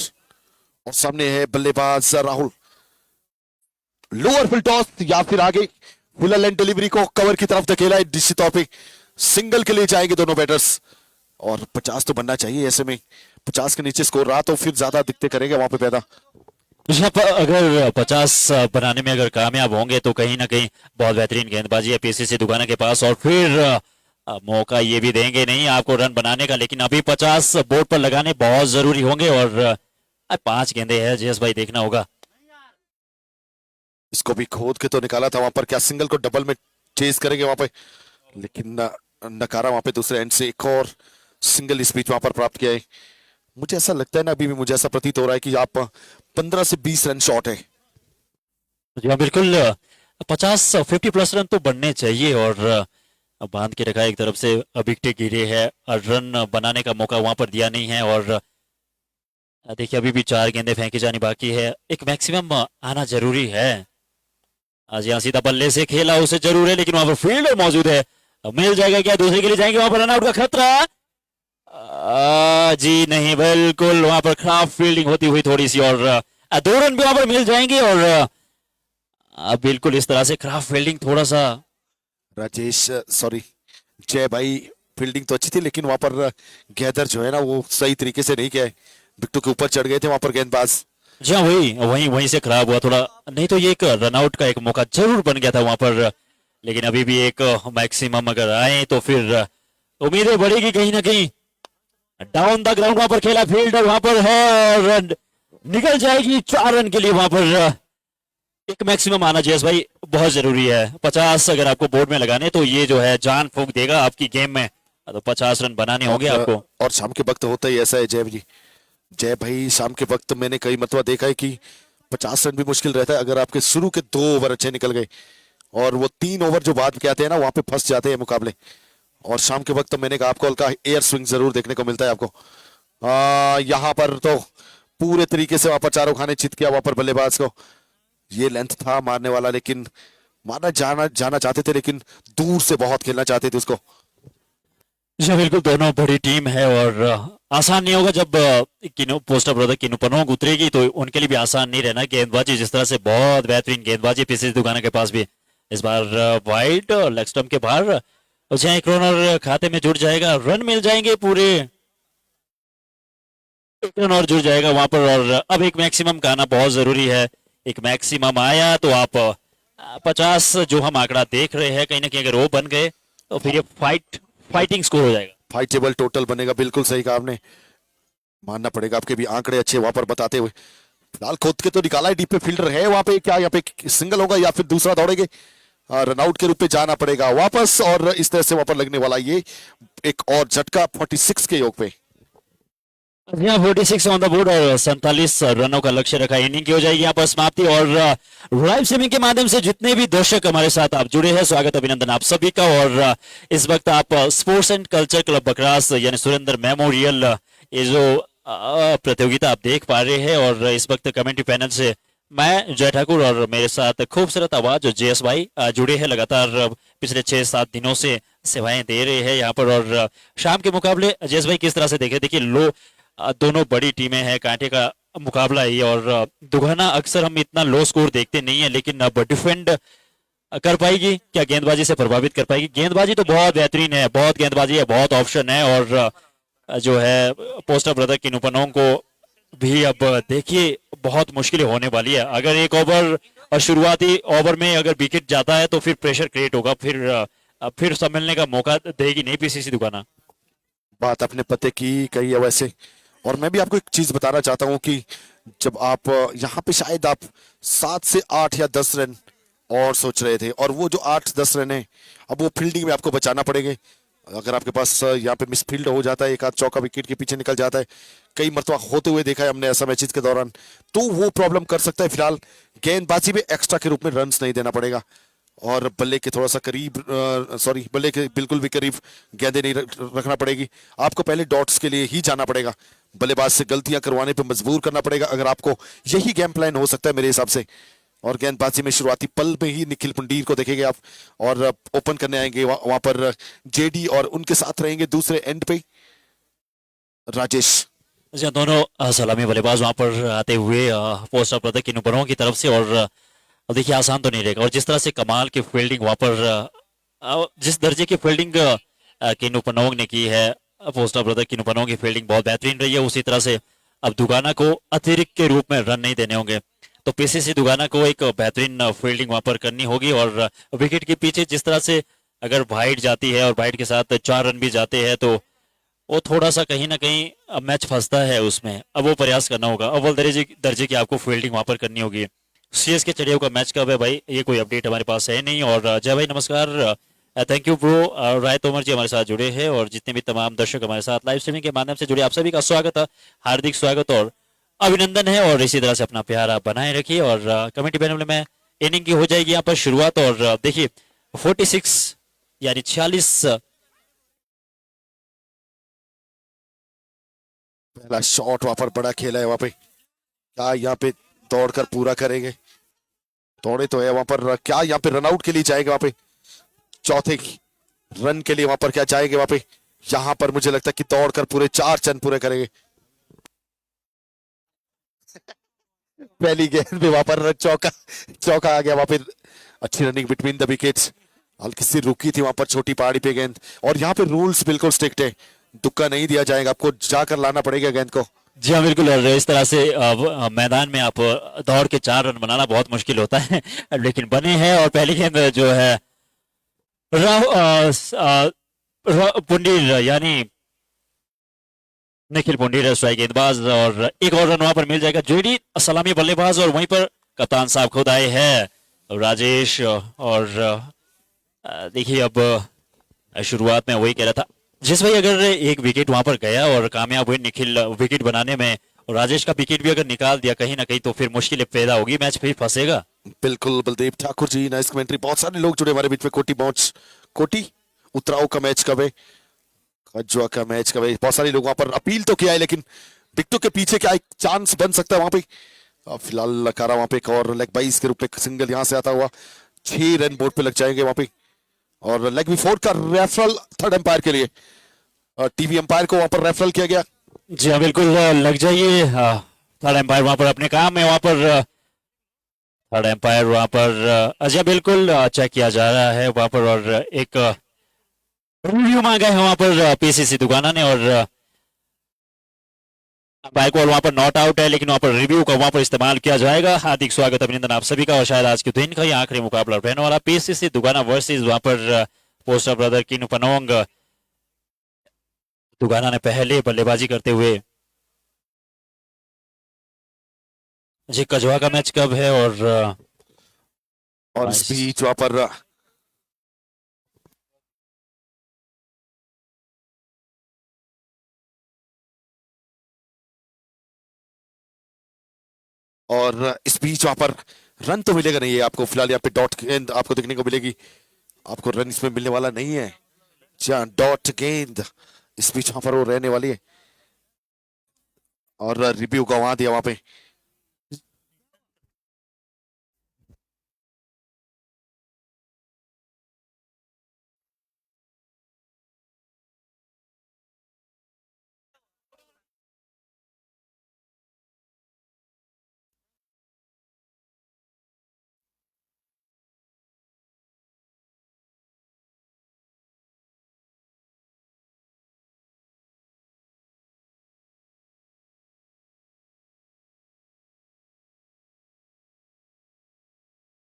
और सामने है बल्लेबाज राहुल। लोअर फुल टॉस या फिर आगे फुल लेंथ डिलीवरी को कवर की तरफ धकेला है, निश्चित तौर पे सिंगल के लिए जाएंगे दोनों बैटर्स और 50 तो बनना चाहिए ऐसे में। 50 के नीचे स्कोर रहा तो फिर ज्यादा दिक्कतें करेंगे वहां पे पैदा। अगर 50 बनाने में अगर कामयाब होंगे तो कहीं ना कहीं बहुत बेहतरीन गेंदबाजी है पीसीसी दुगाना के पास और फिर मौका ये भी देंगे नहीं आपको रन बनाने का, लेकिन अभी 50 बोर्ड पर लगाने बहुत जरूरी होंगे। और 5 गेंदे हैं जयेश भाई, देखना होगा। इसको भी खोद के तो निकाला था वहां पर, क्या सिंगल को डबल में चेज करेंगे वहां पे, लेकिन नकारा वहां पे दूसरे एंड से एक और सिंगल इस बीच वहां पर प्राप्त किया है। मुझे ऐसा लगता है ना, अभी भी मुझे ऐसा प्रतीत हो रहा है कि आप 15 से 20 रन शॉर्ट है। जी हाँ बिल्कुल, 50 प्लस रन तो बनने चाहिए। और बांध के रखा एक तरफ से, विकेट गिरे हैं, रन बनाने का मौका वहां पर दिया नहीं है। और देखिए अभी भी 4 गेंदे फेंकी जानी बाकी है, एक मैक्सिमम आना जरूरी है। आज यहाँ सीधा बल्ले से खेला उसे जरूर है, लेकिन वहां पर फील्डर मौजूद है, मिल जाएगा क्या? दूसरे के लिए जाएंगे, वहां पर रनआउट का खतरा। जी नहीं, बिल्कुल वहां पर खराब फील्डिंग होती हुई थोड़ी सी, और 2 रन भी वहां पर मिल जाएंगे। और बिल्कुल इस तरह से खराब फील्डिंग थोड़ा सा। राजेश, सॉरी जय भाई, फील्डिंग तो अच्छी थी लेकिन वहां पर गैदर जो है ना वो सही तरीके से नहीं किया है। विकेटों के ऊपर चढ़ गए थे वहां पर गेंदबाज। जी हाँ, वही वहीं वहीं से खराब हुआ थोड़ा, नहीं तो ये एक रनआउट का एक मौका जरूर बन गया था वहां पर। लेकिन अभी भी एक मैक्सिमम अगर आए तो फिर उम्मीदें बढ़ेगी कहीं ना कहीं। डाउन द ग्राउंड वहां पर खेला, फील्डर वहां पर है और निकल जाएगी 4 रन के लिए। वहां पर एक मैक्सिमम आना जयेश भाई बहुत जरूरी है। 50 अगर आपको बोर्ड में लगाने तो ये जो है जान फूंक देगा आपकी गेम में, तो 50 रन बनाने होंगे आपको। और शाम के वक्त होता ही ऐसा है जय जी, जय भाई शाम के वक्त मैंने कई मरतबा देखा है कि 50 रन भी मुश्किल रहता है अगर आपके शुरू के 2 ओवर अच्छे निकल गए, और वो 3 ओवर जो बाद के आते हैं ना वहां पे फंस जाते हैं मुकाबले। और शाम के वक्त तो मैंने कहा आपको हल्का एयर स्विंग जरूर देखने को मिलता है आपको। यहाँ पर तो पूरे तरीके से वहां पर चारों खाने चित किया वहां पर बल्लेबाज को। ये लेंथ था मारने वाला, लेकिन मारना जाना जाना चाहते थे, लेकिन दूर से बहुत खेलना चाहते थे उसको। जी बिल्कुल, दोनों बड़ी टीम है और आसान नहीं होगा जब किनो पोस्टर ब्रदर किनो पनोंग उतरेगी तो उनके लिए भी आसान नहीं रहना। गेंदबाजी जिस तरह से बहुत बेहतरीन गेंदबाजी पीसीसी दुगाना के पास भी। इस बार वाइड और लेग स्टंप के बाहर, जहाँ एक रन खाते में जुड़ जाएगा, रन मिल जाएंगे पूरे, एक रन और जुड़ जाएगा वहां पर। और अब एक मैक्सिमम का आना बहुत जरूरी है। एक मैक्सिमम आया तो आप 50 जो हम आंकड़ा देख रहे हैं, कहीं ना कहीं अगर वो बन गए तो फिर ये फाइटिंग स्कोर हो जाएगा। फाइटेबल टोटल बनेगा, बिल्कुल सही कहा आपने। मानना पड़ेगा आपके भी आंकड़े अच्छे वहां पर बताते हुए। फिलहाल खोद के तो निकाला है, डीप पे फील्डर है वहां पे, क्या यहाँ पे सिंगल होगा या फिर दूसरा दौड़ेंगे? रनआउट के रूप में जाना पड़ेगा वापस, और इस तरह से वहां पर लगने वाला ये एक और झटका 46 के योग पे। यहाँ 46 ऑन द बोर्ड और 47 रनों का लक्ष्य रखा। इनिंग की हो जाएगी यहाँ पर समाप्ति। और लाइव स्ट्रीमिंग के माध्यम से जितने भी दर्शक हमारे साथ आप जुड़े हैं, स्वागत अभिनंदन आप सभी का। और इस वक्त आप स्पोर्ट्स एंड कल्चर क्लब बकरास यानी सुरेंद्र मेमोरियल ये जो प्रतियोगिता आप देख पा रहे हैं। और इस वक्त कमेंट्री पैनल से मैं जय ठाकुर और मेरे साथ खूबसूरत आवाज जेएस भाई जुड़े हैं, लगातार पिछले 6-7 दिनों से सेवाएं दे रहे हैं यहाँ पर। और शाम के मुकाबले जेएस भाई किस तरह से देखे? देखिए दोनों बड़ी टीमें हैं, कांटे का मुकाबला है। और दुगाना अक्सर हम इतना लो स्कोर देखते नहीं है, लेकिन अब डिफेंड कर पाएगी क्या? गेंदबाजी से प्रभावित कर पाएगी? गेंदबाजी तो बहुत बेहतरीन है, बहुत गेंदबाजी है, बहुत ऑप्शन है। और जो है पोस्टर ब्रदर की नुपनों को भी अब देखिए बहुत मुश्किल होने वाली है। अगर एक ओवर और शुरुआती ओवर में अगर विकेट जाता है तो फिर प्रेशर क्रिएट होगा, फिर संभलने का मौका देगी नहीं पीसीसी दुगाना। बात अपने पते की कही है वैसे। और मैं भी आपको एक चीज बताना चाहता हूं कि जब आप यहाँ पे शायद आप 7 से 8 या 10 रन और सोच रहे थे, और वो जो 8-10 रन है अब वो फील्डिंग में आपको बचाना पड़ेंगे। अगर आपके पास यहाँ पे मिस फील्ड हो जाता है, एक आध चौका विकेट के पीछे निकल जाता है, कई मरतबा होते हुए देखा है हमने ऐसा मैचेस के दौरान, तो वो प्रॉब्लम कर सकता है। फिलहाल गेंदबाजी में एक्स्ट्रा के रूप में रन्स नहीं देना पड़ेगा, और बल्ले के थोड़ा सा करीब सॉरी बल्ले के बिल्कुल भी करीब गेंदें नहीं रखना पड़ेगी। आपको पहले डॉट्स के लिए ही जाना पड़ेगा, बल्लेबाज से गलतियां करवाने पे मजबूर करना पड़ेगा। अगर आपको यही गेम प्लान हो सकता है मेरे हिसाब से। और गेंदबाजी में शुरुआती पल में ही निखिल पुंडीर को देखेंगे आप, और ओपन करने आएंगे वहां पर जेडी, और उनके साथ रहेंगे दूसरे एंड पे राजेश। दोनों सलामी बल्लेबाज वहां पर आते हुए पोस्टर ब्रदर की नुपरों की तरफ से। और देखिए आसान तो नहीं रहेगा। और जिस तरह से कमाल की फील्डिंग वहां पर जिस दर्जे की फील्डिंग किनु पनोंग ने की है, पोस्टर ब्रदर किनु पनोंग की फील्डिंग बहुत बेहतरीन रही है। उसी तरह से अब दुगाना को अतिरिक्त के रूप में रन नहीं देने होंगे, तो पीसीसी दुगाना को एक बेहतरीन फील्डिंग वहां पर करनी होगी। और विकेट के पीछे जिस तरह से अगर वाइड जाती है और वाइड के साथ 4 रन भी जाते हैं तो वो थोड़ा सा कहीं ना कहीं मैच फंसता है उसमें। अब वो प्रयास करना होगा, अव्वल दर्जे दर्जे की आपको फील्डिंग वहां पर करनी होगी। सीएस के चढ़ियों का मैच कब है भाई, ये कोई अपडेट हमारे पास है नहीं। और जय भाई नमस्कार, थैंक यू ब्रो। राय तोमर जी हमारे साथ जुड़े हैं और जितने भी तमाम दर्शक हमारे साथ लाइव स्ट्रीमिंग के माध्यम से जुड़े आप सभी का स्वागत है, हार्दिक स्वागत और अभिनंदन है। और इसी तरह से अपना प्यार आप बनाए रखिए। और कमेंट पैनल में इनिंग की हो जाएगी यहाँ पर शुरुआत। और देखिए 46 यानी 46 पहला शॉट वहां पर बड़ा खेला है वहां पे, क्या यहाँ पे दौड़कर पूरा करेंगे? दौड़े तो है वहां पर, क्या यहाँ पे रनआउट के लिए जाएंगे वहां पे? चौथे रन के लिए वहां पर क्या जाएंगे वहां पे? यहाँ पर मुझे लगता है कि दौड़कर पूरे 4 रन पूरे करेंगे। पहली गेंद पे वहां पर चौका, चौका आ गया वहां पे। अच्छी रनिंग बिटवीन द विकेट्स, हल्की सी रुकी थी वहां पर छोटी पहाड़ी पे गेंद। और यहाँ पे रूल्स बिल्कुल स्ट्रिक्ट है, तुक्का नहीं दिया जाएगा, आपको जाकर लाना पड़ेगा गेंद को। जी हाँ बिल्कुल। और इस तरह से मैदान में आप दौड़ के 4 रन बनाना बहुत मुश्किल होता है लेकिन बने हैं। और पहली गेंद जो है पुंडीर यानी निखिल पुंडीर स्ट्राइक गेंदबाज और एक और रन वहां पर मिल जाएगा। जेडी सलामी बल्लेबाज और वहीं पर कप्तान साहब खुद आए हैं राजेश। और देखिए अब शुरुआत में वही कह रहा था जिस भाई, अगर एक विकेट वहां पर गया और कामयाब हुए निखिल विकेट बनाने में और राजेश का विकेट भी अगर निकाल दिया कहीं ना कहीं तो फिर मुश्किल पैदा होगी, मैच फिर फंसेगा। बिल्कुल बलदेव ठाकुर जी, नाइस कमेंट्री। बहुत सारे लोग जुड़े हमारे बीच में। कोटी पहुंच, कोटी उतराव का मैच कब है, कजवा का मैच कब है? बहुत सारे लोग वहां पर अपील तो किया है, लेकिन विकेटों के पीछे क्या एक चांस बन सकता है वहां पे? फिलहाल लकारा वहां पे एक और लेग बाइस के रूप में सिंगल यहां से आता हुआ 6 रन बोर्ड पे लग जाएंगे वहां पे। और लेग बिफोर का रेफरल थर्ड एम्पायर के लिए, टीवी एम्पायर को वहां पर रेफरल किया गया। जी हाँ बिल्कुल, लग जाइए। थर्ड एम्पायर वहां पर अपने काम में, वहां पर थर्ड एम्पायर वहां पर अजय बिल्कुल चेक किया जा रहा है वहां पर। और एक रिव्यू मांगा है वहां पर पीसीसी दुगाना ने। और अंपायर को वहां पर नॉट आउट है, लेकिन वहां पर रिव्यू का वहां पर इस्तेमाल किया जाएगा। हार्दिक स्वागत अभिनंदन आप सभी का। और शायद आज के दिन का ये आखिरी मुकाबला रहने वाला पीसीसी दुगाना वर्सेस वहां पर पोस्टर ब्रदर किन पनोंग। दुगाना ने पहले बल्लेबाजी करते हुए। जी कजवा का मैच कब है? और इस बीच वहां पर वहां पर रन तो मिलेगा नहीं है आपको। फिलहाल यहाँ पे डॉट गेंद आपको देखने को मिलेगी, आपको रन इसमें मिलने वाला नहीं है। जहाँ डॉट गेंद इस बीच वहां पर वो रहने वाली है। और रिव्यू गंवा दिया वहां पे।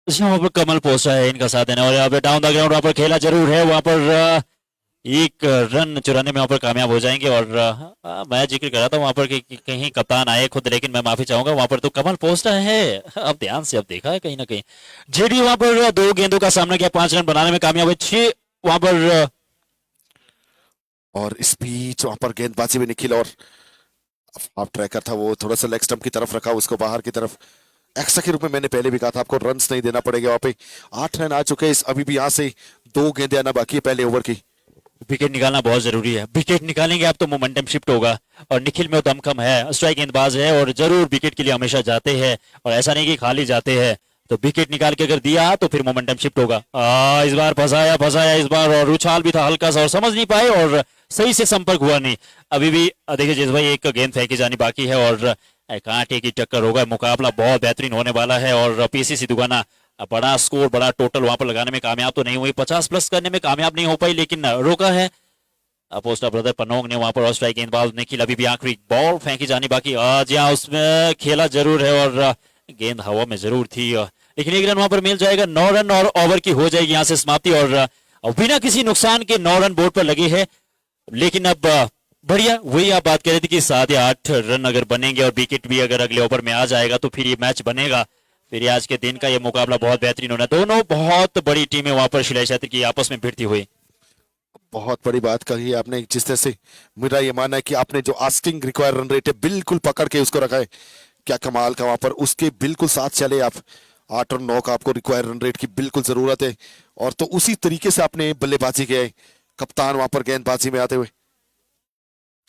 वहां पर कमल पोसा है इनका साथ देने। और यहाँ पे डाउन द ग्राउंड वहां पर खेला जरूर है, वहां पर एक रन चुराने में वहां पर कामयाब हो जाएंगे। और मैं जिक्र कर रहा था वहां पर कि कहीं कप्तान आए खुद, लेकिन मैं माफी चाहूंगा वहां पर तो कमल पोस्टा है। अब ध्यान से अब देखा है कहीं ना कहीं जेडी वहां पर 2 गेंदों का सामना किया, 5 रन बनाने में कामयाब हुए। 6 वहां पर और इस बीच वहां पर गेंदबाजी में निखिल, और हाफ ट्रैकर था वो, थोड़ा सा लेग स्टंप की तरफ रखा उसको बाहर की तरफ। एक्स्ट्रा के रूप में मैंने पहले भी कहा था आपको रन्स नहीं देना पड़ेगा वहां पे। 8 रन आ चुके हैं, अभी भी यहाँ से 2 गेंदें आना बाकी है पहले ओवर की। विकेट निकालना बहुत जरूरी है, विकेट निकालेंगे आप तो मोमेंटम शिफ्ट होगा। और निखिल में दमखम है, स्ट्राइक गेंदबाज है और जरूर विकेट के लिए हमेशा जाते हैं। और ऐसा नहीं कि खाली जाते हैं, तो विकेट निकाल के अगर दिया तो फिर मोमेंटम शिफ्ट होगा। इस बार फंसाया फंसाया इस बार, और उछाल भी था हल्का सा और समझ नहीं पाए और सही से संपर्क हुआ नहीं। अभी भी देखिए जिस भाई एक गेंद फेंकी जानी बाकी है और कांटे की टक्कर होगा। मुकाबला बहुत बेहतरीन होने वाला है। और पीसीसी दुगाना बड़ा स्कोर बड़ा टोटल वहां पर लगाने में कामयाब तो नहीं हुई, 50 प्लस करने में कामयाब नहीं हो पाई, लेकिन रोका है पोस्टर ब्रदर पनोंग ने वहां पर। और स्ट्राइक गेंदबाज निखिल, अभी भी आखिरी बॉल फेंकी जानी बाकी। जी हाँ उसमें खेला जरूर है और गेंद हवा में जरूर थी, लेकिन 1 रन वहां पर मिल जाएगा। 9 रन और ओवर की हो जाएगी यहाँ से समाप्ति। और और बिना किसी नुकसान के 9 रन बोर्ड पर लगे हैं। लेकिन अब बढ़िया वही आप बात कर रहे थे कि 7 या 8 रन अगर बनेंगे और विकेट भी अगर अगले ओवर में आ जाएगा तो फिर ये मैच बनेगा। फिर ये आज के दिन का ये मुकाबला बहुत बेहतरीन होना। दोनों बहुत बड़ी टीमें वहां पर शिलाई क्षेत्र की आपस में भिड़ती हुई। बहुत बड़ी बात कही आपने। जिस तरह से मेरा ये मानना है कि आपने जो आस्किंग रिक्वायर रन रेट है बिल्कुल पकड़ के उसको रखा है, क्या कमाल का वहां पर उसके बिल्कुल साथ चले आप। 8 और 9 का आपको रिक्वायर रन रेट की बिल्कुल जरूरत है और तो उसी तरीके से आपने बल्लेबाजी किया है। कप्तान वहां पर गेंदबाजी में आते हुए,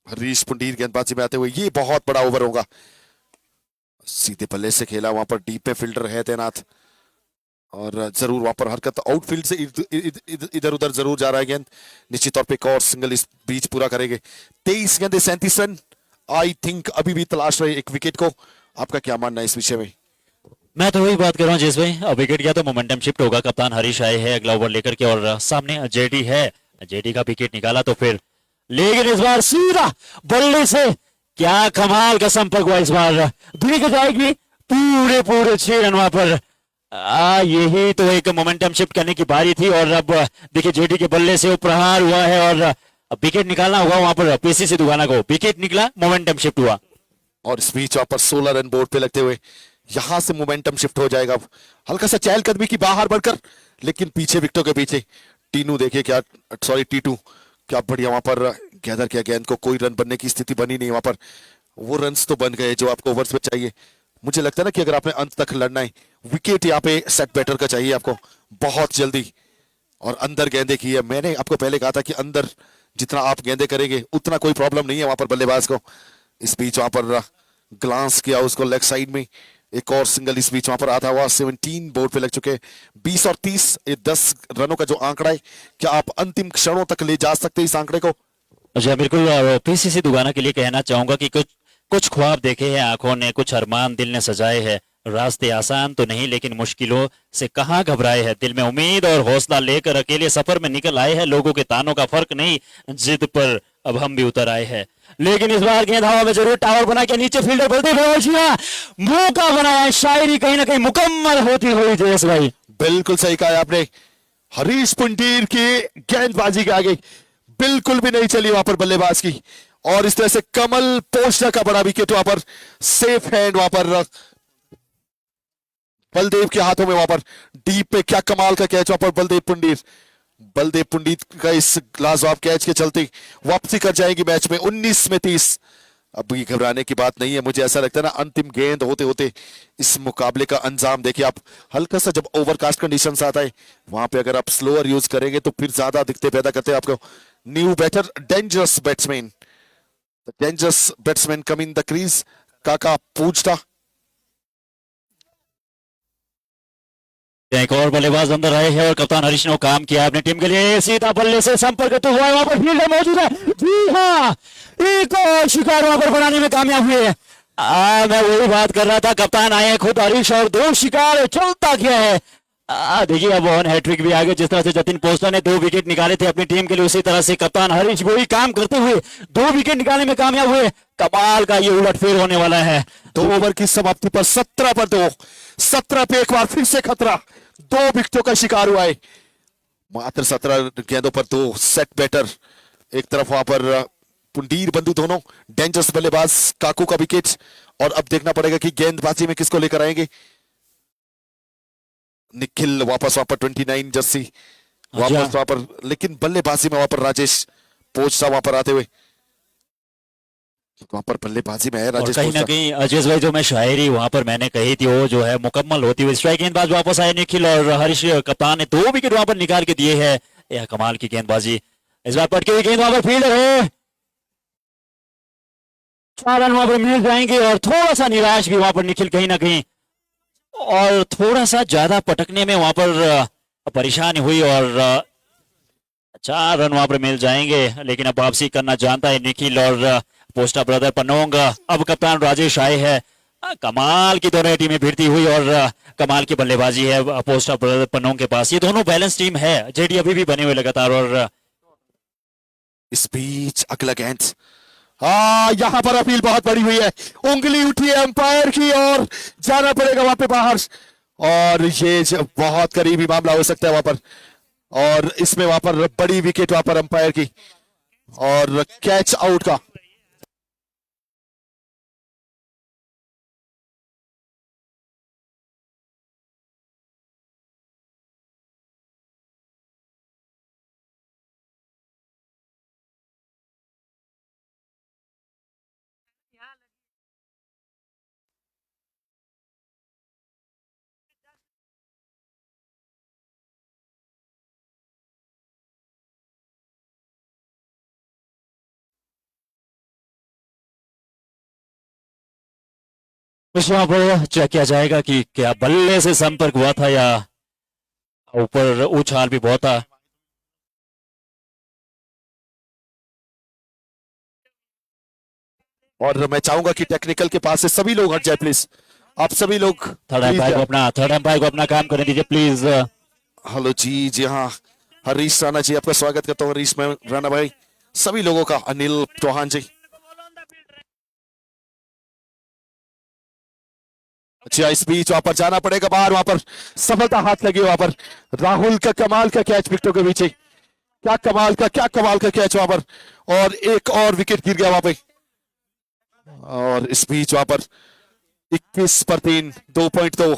हरीश पुंडीर गेंदबाजी में आते हुए, ये बहुत बड़ा ओवर होगा। सीधे बल्ले से खेला, वहां पर डीप में फील्डर है तैनात और जरूर वहां पर हरकत आउटफील्ड से इधर उधर जरूर जा रहा है गेंद। निश्चित तौर पे एक और सिंगल इस बीच पूरा करेंगे। 23 गेंदे 37 रन। आई थिंक अभी भी तलाश रहे एक विकेट को। आपका क्या मानना है इस विषय में? मैं तो वही बात कर रहा हूँ जिस भाई, अब विकेट गया तो मोमेंटम शिफ्ट होगा। कप्तान हरीश आए हैं अगला ओवर लेकर के और सामने जेडी है। जेडी का विकेट निकाला तो फिर, लेकिन इस बार सीधा बल्ले से क्या कमाल का संपर्क हुआ। इस बार देखा जाएगी पूरे 6 रन वहां पर। यही तो एक मोमेंटम शिफ्ट करने की बारी थी और अब देखिए जेडी के बल्ले से वो प्रहार हुआ है और अब विकेट निकालना होगा वहां पर। पीसीसी दुगाना को विकेट निकला, मोमेंटम शिफ्ट हुआ और इस बीच वहां पर 16 रन बोर्ड पे लगते हुए यहां से मोमेंटम शिफ्ट हो जाएगा। हल्का सा चहलकदमी की बाहर बढ़कर, लेकिन पीछे विकेटों के पीछे टीनू देखिए क्या, सॉरी टीटू, क्या बढ़िया वहां पर गैदर किया गेंद को। कोई रन बनने की स्थिति बनी नहीं वहां पर। वो रन्स तो बन गए जो आपको ओवर्स में चाहिए। मुझे लगता है ना कि अगर आपने अंत तक लड़ना है, विकेट यहाँ पे सेट बैटर का चाहिए आपको बहुत जल्दी। और अंदर गेंदे की है। मैंने आपको पहले कहा था कि अंदर जितना आप गेंदे करेंगे उतना कोई प्रॉब्लम नहीं है वहां पर बल्लेबाज को। इस बीच वहां पर ग्लांस किया उसको लेग साइड में, एक और सिंगल इस बीच वहां पर आता हुआ। 17 बोर्ड पे लग चुके हैं। 20 और 30, ये 10 रनों का जो आंकड़ा है, क्या आप अंतिम क्षणों तक ले जा सकते हैं इस आंकड़े को? जी बिल्कुल। पीसीसी दुगाना के लिए कहना चाहूंगा कि कुछ ख्वाब देखे हैं आंखों ने, कुछ अरमान दिल ने सजाए हैं। रास्ते आसान तो नहीं लेकिन मुश्किलों से कहाँ घबराए हैं। दिल में उम्मीद और हौसला लेकर अकेले सफर में निकल आए हैं। लोगों के तानों का फर्क नहीं, जिद पर अब हम भी उतर आए हैं। लेकिन इस बार गेंद हवा में जरूर टावर बना के नीचे फील्डर बोलते मौका बनाया। शायरी कहीं ना कहीं मुकम्मल होती हुई जयेश भाई। बिल्कुल सही कहा आपने। हरीश पुंडीर की गेंदबाजी के आगे बिल्कुल भी नहीं चली वहां पर बल्लेबाज की और इस तरह से कमल पोस्टर का बड़ा विकेट वहां पर सेफ हैंड वहां पर बलदेव के हाथों में। वहां पर डीप पे क्या कमाल का कैच वहां पर बलदेव पुंडीर का इस लाजवाब कैच के चलते वापसी कर जाएंगी मैच में 19 में 30। अब ये घबराने की बात नहीं है। मुझे ऐसा लगता है ना अंतिम गेंद होते होते इस मुकाबले का अंजाम देखिए आप। हल्का सा जब ओवरकास्ट कंडीशंस आता है वहां पे अगर आप स्लोअर यूज करेंगे तो फिर ज्यादा दिक्कतें पैदा करते हैं आपको। New batter dangerous batsman, dangerous batsman come in the crease. काका पूछता एक और बल्लेबाज अंदर आए हैं और कप्तान हरीश ने काम किया अपनी टीम के लिए। सीधा बल्ले से संपर्क तो हुआ है, वहां पर फील्डर मौजूद है। जी हाँ, एक और शिकार वहां पर बनाने में कामयाब हुए हैं। मैं वही बात कर रहा था, कप्तान आए हैं खुद हरीश और 2 शिकार चलता गया है। देखिए अब ऑन हैट्रिक भी आ गए। जिस तरह से जतिन पोस्टर ने 2 विकेट निकाले थे अपनी टीम के लिए, उसी तरह से कप्तान हरीश वही काम करते हुए 2 विकेट निकालने में कामयाब हुए। कमाल का ये उलटफेर होने वाला है। 2 ओवर की समाप्ति पर 17 पर 2, 17 पे एक बार फिर से खतरा। 2 विकेटों का शिकार हुआ है। मात्र 17 गेंदों पर 2 सेट बैटर। एक तरफ वहां पर पुंडीर बंधु दोनों डेंजरस बल्लेबाज, काकू का विकेट। और अब देखना पड़ेगा कि गेंदबाजी में किसको लेकर आएंगे। निखिल वापस वहां पर 29 जर्सी वापस वहां पर, लेकिन बल्लेबाजी में वहां पर राजेश पोचता वहां पर आते हुए वहां पर बल्लेबाजी में है राजेश। कहीं ना कहीं अजय भाई जो मैं शायरी वहां पर मैंने कही थी वो जो है मुकम्मल होती हुई। स्ट्राइक गेंदबाज वापस आए निखिल और हरीश कप्तान ने 2 विकेट वहां पर निकाल के दिए हैं। यह कमाल की गेंदबाजी। इस बार पटके हुई गेंद वहां पर फील्डर है। 4 रन वहां पर मिल जाएंगे और थोड़ा सा निराश भी वहां पर निखिल कहीं ना कहीं, और थोड़ा सा ज्यादा पटकने में वहां पर परेशानी हुई और 4 रन वहां पर मिल जाएंगे। लेकिन अब वापसी करना जानता है निखिल और पोस्टा ब्रदर पन्नोंग। अब कप्तान राजेश आए हैं। कमाल की दोनों टीमें भिड़ती हुई और कमाल की बल्लेबाजी है पोस्टा ब्रदर पन्नोंग के पास। ये दोनों बैलेंस टीम है। जेडी अभी भी बने हुए लगातार। और इस बीच अगला गेंद, यहां पर अपील बहुत बड़ी हुई है। उंगली उठी है अंपायर की और जाना पड़ेगा वहां पे बाहर। और ये बहुत करीबी मामला हो सकता है वहां पर। और इसमें वहां पर बड़ी विकेट वहां पर अंपायर की और कैच आउट का। बस वहां पर चेक किया जाएगा कि क्या बल्ले से संपर्क हुआ था या ऊपर उछाल भी बहुत था। और मैं चाहूंगा कि टेक्निकल के पास से सभी लोग हट जाए प्लीज। आप सभी लोग थर्ड एम्पायर को अपना काम करने दीजिए प्लीज। हेलो जी, जी हाँ, हरीश राणा जी आपका स्वागत करता हूँ। हरीश मैं राणा भाई, सभी लोगों का, अनिल चौहान जी। अच्छा, इस बीच वहां पर जाना पड़ेगा बाहर, वहां पर सफलता हाथ लगी वहां पर। राहुल का कमाल का कैच विकेटों के पीछे, क्या कमाल का, क्या कमाल का कैच वहां पर। और एक और विकेट गिर गया वहां पे। और इस बीच वहां पर 21 पर 3, 2.2।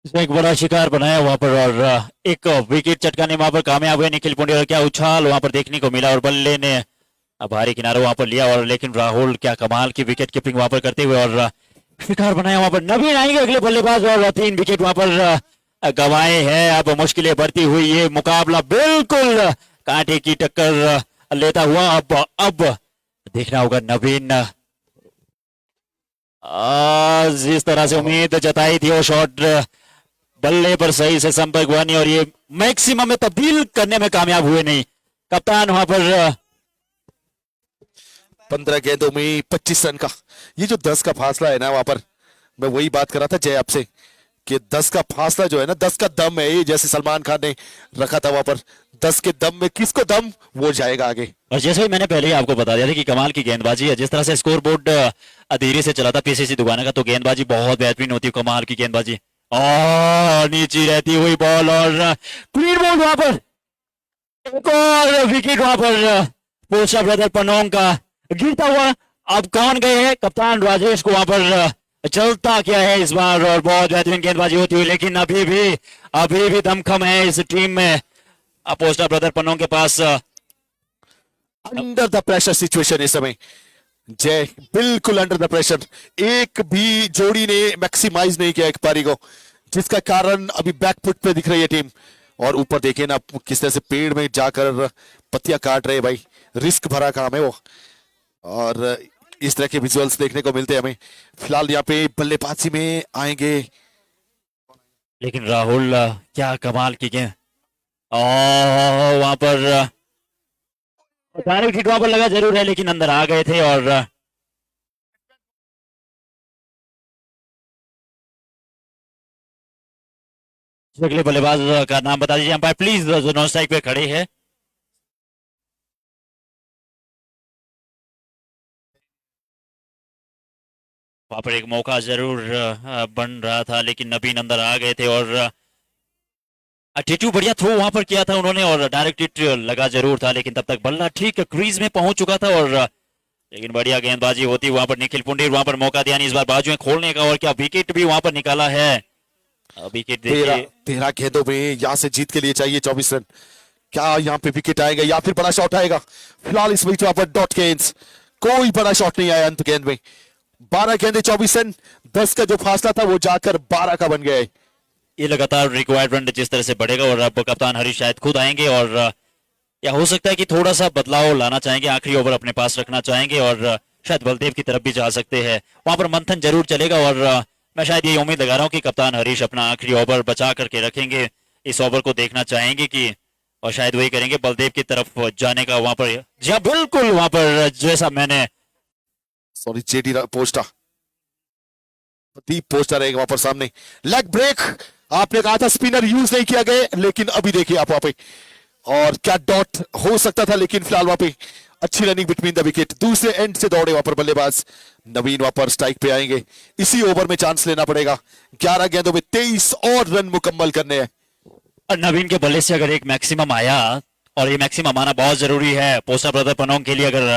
इसने एक बड़ा शिकार बनाया वहां पर और एक विकेट चटकाने वहां पर कामयाब हुए निखिल पुंडे। और क्या उछाल वहां पर देखने को मिला और बल्ले ने भारी किनारा वहां पर लिया। और लेकिन राहुल क्या कमाल की विकेट कीपिंग वहां पर करते हुए और शिकार बनाया वहां पर। नवीन आएंगे अगले बल्लेबाज और 3 विकेट वहां पर गंवाए हैं। अब मुश्किलें बढ़ती हुई ये मुकाबला बिल्कुल कांटे की टक्कर लेता हुआ। अब देखना होगा नवीन जिस तरह से उम्मीद जताई थी वो शॉट बल्ले पर सही से संपर्क हुआ नहीं और ये मैक्सिमम में तब्दील करने में कामयाब हुए नहीं। कप्तान वहां पर 15 गेंदों में 25 रन का ये जो 10 का फासला है ना वहां पर, मैं वही बात कर रहा था जय आपसे कि 10 का फासला जो है ना, 10 का दम है ये, जैसे सलमान खान ने रखा था वहां पर। 10 के दम में किसको दम, वो जाएगा आगे। और जैसे ही मैंने पहले ही आपको बता दिया था कि कमाल की गेंदबाजी है। जिस तरह से स्कोर बोर्ड धीरे से चला था पीसीसी दुगाना का, तो गेंदबाजी बहुत बेहतरीन होती है, कमाल की गेंदबाजी। और नीचे रहती हुई बॉल और क्लीन बॉल वहां पर। एक और विकेट वहां पर पोस्टा ब्रदर पनोंग का गिरता हुआ। अब कौन गए हैं, कप्तान राजेश को वहां पर चलता क्या है इस बार। और बहुत बेहतरीन गेंदबाजी होती हुई, लेकिन अभी भी दमखम है इस टीम में पोस्टा ब्रदर पनोंग के पास। अंडर द प्रेशर सिचुएशन इस समय जय, बिल्कुल अंडर द प्रेशर। एक भी जोड़ी ने मैक्सिमाइज नहीं किया एक पारी को, जिसका कारण अभी बैकफुट पे दिख रही है टीम। और ऊपर देखे ना किस तरह से पेड़ में जाकर पत्तियां काट रहे भाई, रिस्क भरा काम है वो। और इस तरह के विजुअल्स देखने को मिलते हैं हमें। फिलहाल यहाँ पे बल्लेबाजी में आएंगे, लेकिन राहुल क्या कमाल की गेंद। और वहां पर डायरेक्ट हिट वहां पर लगा जरूर है, लेकिन अंदर आ गए थे। और अगले बल्लेबाज का नाम बता दीजिए अंपायर प्लीज, जो नॉन स्ट्राइक पे खड़े हैं। वहां पर एक मौका जरूर बन रहा था, लेकिन नबीन अंदर आ गए थे। और टिटू बढ़िया थ्रो वहां पर किया था उन्होंने और डायरेक्ट हिट लगा जरूर था, लेकिन तब तक बल्ला ठीक क्रीज में पहुंच चुका था। और लेकिन बढ़िया गेंदबाजी होती वहां पर निखिल पुंडीर वहां पर मौका दिया नहीं इस बार बाजुएं खोलने का। और क्या विकेट भी वहां पर निकाला है। विकेट देखिए 13 गेंदों में यहाँ से जीत के लिए चाहिए 24 रन। क्या यहाँ पे विकेट आएगा या फिर बड़ा शॉट आएगा? फिलहाल इस बीच वहां पर डॉट गेंद्स, कोई बड़ा शॉट नहीं आया अंत गेंद में। 12 गेंदे 24 रन, 10 का जो फासला था वो जाकर 12 का बन गया है। ये लगातार रिक्वायर्ड रन जिस तरह से बढ़ेगा और अब कप्तान हरीश शायद खुद आएंगे और या हो सकता है कि थोड़ा सा बदलाव लाना चाहेंगे, आखिरी ओवर अपने पास रखना चाहेंगे और शायद बलदेव की तरफ भी जा सकते हैं। वहां पर मंथन जरूर चलेगा और मैं शायद ये उम्मीद लगा रहा हूँ कि कप्तान हरीश अपना आखिरी ओवर बचा करके रखेंगे, इस ओवर को देखना चाहेंगे कि और शायद वही करेंगे बलदेव की तरफ जाने का। वहां पर जी हाँ बिल्कुल, वहां पर जैसा मैंने सॉरी जेडी पोस्टा, दीप पोस्टा रहेगा वहां पर सामने। लेग ब्रेक, आपने कहा था स्पिनर यूज नहीं किया गया, लेकिन अभी देखिए आप वहां पे और क्या डॉट हो सकता था, लेकिन फिलहाल वहां पे अच्छी रनिंग बिटवीन द विकेट, दूसरे एंड से दौड़े वहां पर बल्लेबाज नवीन, वहां पर स्ट्राइक पे आएंगे। इसी ओवर में चांस लेना पड़ेगा, 11 गेंदों में 23 और रन मुकम्मल करने हैं। और नवीन के बल्ले से अगर एक मैक्सिमम आया, और ये मैक्सिमम आना बहुत जरूरी है पोस्टर ब्रदर पनोंग के लिए, अगर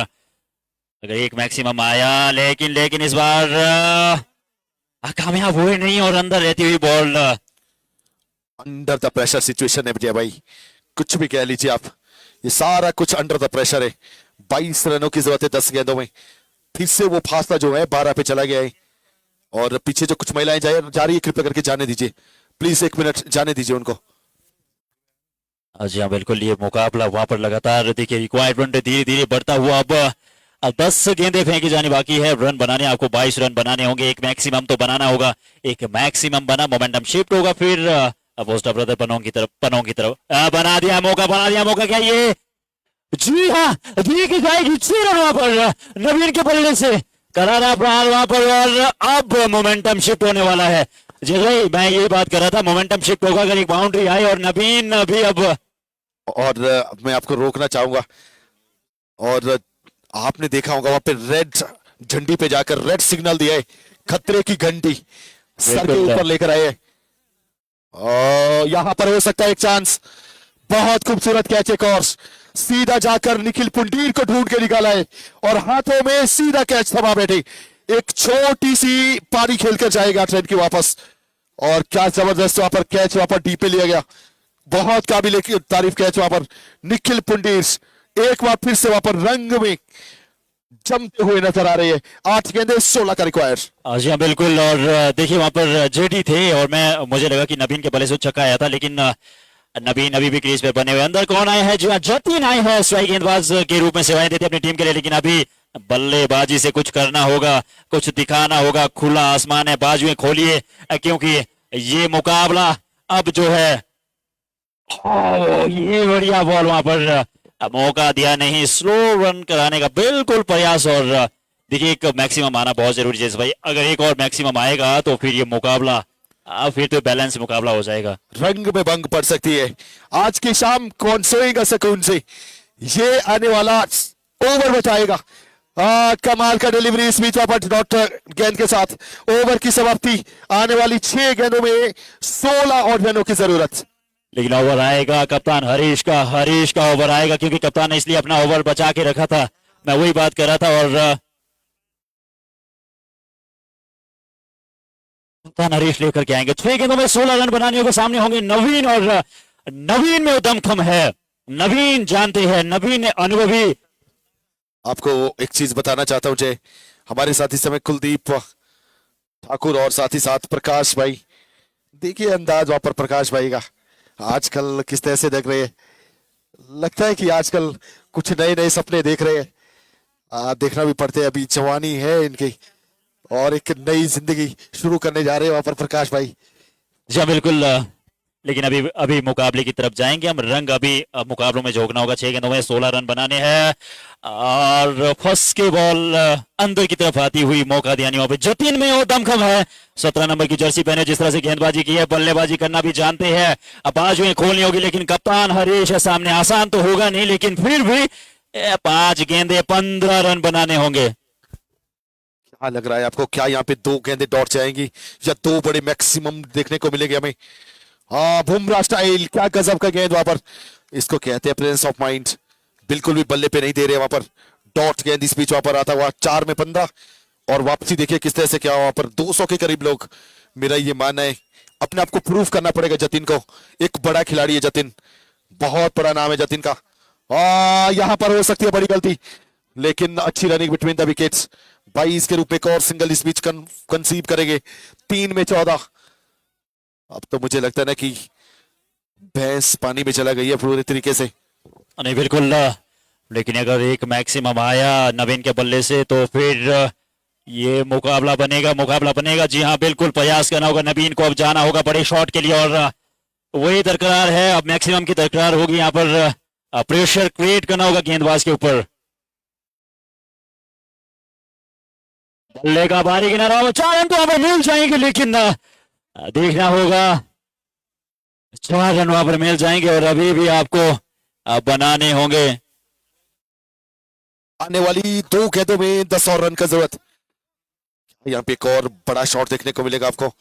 अगर एक मैक्सिमम आया, लेकिन लेकिन इस बार कामयाब हुए नहीं, और अंदर रहती हुई ball. Under the pressure situation है विजय भाई, कुछ भी कह लीजिए आप, ये सारा कुछ अंडर द प्रेशर है। 22 रनों की जरूरत है 10 गेंदों में, फिर से वो फासला जो है 12 पे चला गया है। और पीछे जो कुछ महिलाएं जा रही है, कृपया करके जाने दीजिए प्लीज, 1 मिनट जाने दीजिए उनको। जी हाँ बिल्कुल, ये मुकाबला वहां पर लगातार देखिए रिक्वायर्ड रन धीरे धीरे बढ़ता हुआ, अब 10 गेंदें फेंकी जानी बाकी है। रन बनाने आपको 22 रन बनाने होंगे, एक मैक्सिमम तो बनाना होगा। एक मैक्सिमम बना, मोमेंटम शिफ्ट होगा, फिर पोस्टर ब्रदर पनोंग की तरफ बना दिया मौका क्या ये, जी हाँ दी की जाएगी 6 रन वहां पर नवीन के बल्ले से, करारा प्रहार वहां पर, और अब मोमेंटम शिफ्ट होने वाला है। जी भाई मैं ये बात कर रहा था, मोमेंटम शिफ्ट होगा अगर एक बाउंड्री आए, और नवीन अभी अब, और मैं आपको रोकना चाहूंगा, और आपने देखा होगा वहां पे रेड झंडी पे जाकर रेड सिग्नल दिया है, खतरे की घंटी सर के ऊपर लेकर आए। और यहां पर हो सकता है एक चांस, बहुत खूबसूरत कैच, एक और सीधा जाकर निखिल पुंडीर को ढूंढ के निकाला है, और हाथों में सीधा कैच थमा बैठे। एक छोटी सी पारी खेलकर जाएगा ट्रेंड की वापस, और क्या जबरदस्त वहां पर कैच, वहां पर डीप पे लिया गया, बहुत काबिल तारीफ कैच वहां पर। निखिल पुंडीर एक बार फिर से वहां पर रंग में जमते हुए नजर आ रही है। 8 गेंदे 16 का रिक्वायर। जी हाँ बिल्कुल, और देखिए वहां पर जेडी थे, और मुझे लगा कि नवीन के बल्ले से छक्का आया था, लेकिन नवीन अभी भी क्रीज पे बने हुए। अंदर कौन आए हैं, जी हाँ जतिन आए हैं स्ट्राइक गेंदबाज के रूप में सेवाएं देते अपनी टीम के लिए, लेकिन अभी बल्लेबाजी से कुछ करना होगा, कुछ दिखाना होगा। खुला आसमान है, बाजुएं खोलिए, क्योंकि ये मुकाबला अब जो है, ये बढ़िया बॉल वहां पर, मौका दिया नहीं, स्लो रन कराने का बिल्कुल प्रयास। और देखिए एक मैक्सिमम आना बहुत जरूरी है भाई, अगर एक और मैक्सिमम आएगा तो फिर ये मुकाबला, फिर तो बैलेंस मुकाबला हो जाएगा, रंग में भंग पड़ सकती है। आज की शाम कौन सोएगा सुकून से, ये आने वाला ओवर बताएगा। कमाल का डिलीवरी इस बीच पर डॉक्टर गेंद के साथ, ओवर की समाप्ति, आने वाली 6 गेंदों में 16 और रनों की जरूरत। लेकिन ओवर आएगा कप्तान हरीश का ओवर आएगा, क्योंकि कप्तान ने इसलिए अपना ओवर बचा के रखा था, मैं वही बात कर रहा था। और कप्तान हरीश लेकर के आएंगे। 6 गेंदों में 16 रन बनाने को सामने होंगे नवीन, और नवीन में दमखम है, नवीन जानते हैं, नवीन अनुभवी। आपको एक चीज बताना चाहता हूं जय, हमारे साथ इस समय कुलदीप ठाकुर और साथ ही साथ प्रकाश भाई, देखिए अंदाज वहां पर प्रकाश भाई का आजकल किस तरह से देख रहे हैं, लगता है कि आजकल कुछ नए नए सपने देख रहे हैं। देखना भी पड़ते हैं, अभी जवानी है इनकी, और एक नई जिंदगी शुरू करने जा रहे हैं वहां पर प्रकाश भाई। जी बिल्कुल, लेकिन अभी अभी मुकाबले की तरफ जाएंगे हम, रंग अभी मुकाबलों में झोंकना होगा। 6 गेंदों में 16 रन बनाने हैं, और फर्स्ट के बॉल अंदर की तरफ आती हुई, मौका दिया नहीं वहां पे। जतिन में और दमखम है, 17 नंबर की जर्सी पहने, जिस तरह से गेंदबाजी की है, बल्लेबाजी करना भी जानते हैं। अब बाजुएं खोलनी होगी, लेकिन कप्तान हरीश है सामने, आसान तो होगा नहीं, लेकिन फिर भी 5 गेंदे 15 रन बनाने होंगे। क्या लग रहा है आपको, क्या यहाँ पे 2 गेंदें डॉट जाएंगी, या 2 बड़े मैक्सिमम देखने को मिलेंगे हमें? हाँ बुमराह स्टाइल, क्या गजब का गेंद वहां पर, इसको कहते हैं प्रेजेंस ऑफ माइंड, बिल्कुल भी बल्ले पे नहीं दे रहे वहां पर। डॉट गेंद इस बीच वहां पर आता हुआ, 4 में 15, और वापसी देखिए किस तरह से, क्या वहां पर 200 के करीब लोग। मेरा ये मानना है, अपने आप को प्रूव करना पड़ेगा जतिन को, एक बड़ा खिलाड़ी है जतिन, बहुत बड़ा नाम है जतिन का। यहां पर हो सकती है बड़ी गलती, लेकिन अच्छी रनिंग बिटवीन द विकेट्स। 22 के रूप में एक और सिंगल इस बीच कंसीव करेंगे, 3 में 14। अब तो मुझे लगता है ना कि भैंस पानी में चला गई है पूरे तरीके से। नहीं बिल्कुल, लेकिन अगर एक मैक्सिमम आया नवीन के बल्ले से, तो फिर ये मुकाबला बनेगा। जी हाँ बिल्कुल, प्रयास करना होगा नवीन को, अब जाना होगा बड़े शॉट के लिए, और वही दरकरार है, अब मैक्सिमम की दरकरार होगी। यहाँ पर प्रेशर क्रिएट करना होगा गेंदबाज के ऊपर। बल्ले का बारी किनारा, 4 रन तो हमें मिल जाएंगे, लेकिन देखना होगा, 4 रन वहां पर मिल जाएंगे, और अभी भी आपको बनाने होंगे। आने वाली 2 गेंदों में 10 और रन का जरूरत। यहाँ पे एक और बड़ा शॉट देखने को मिलेगा आपको।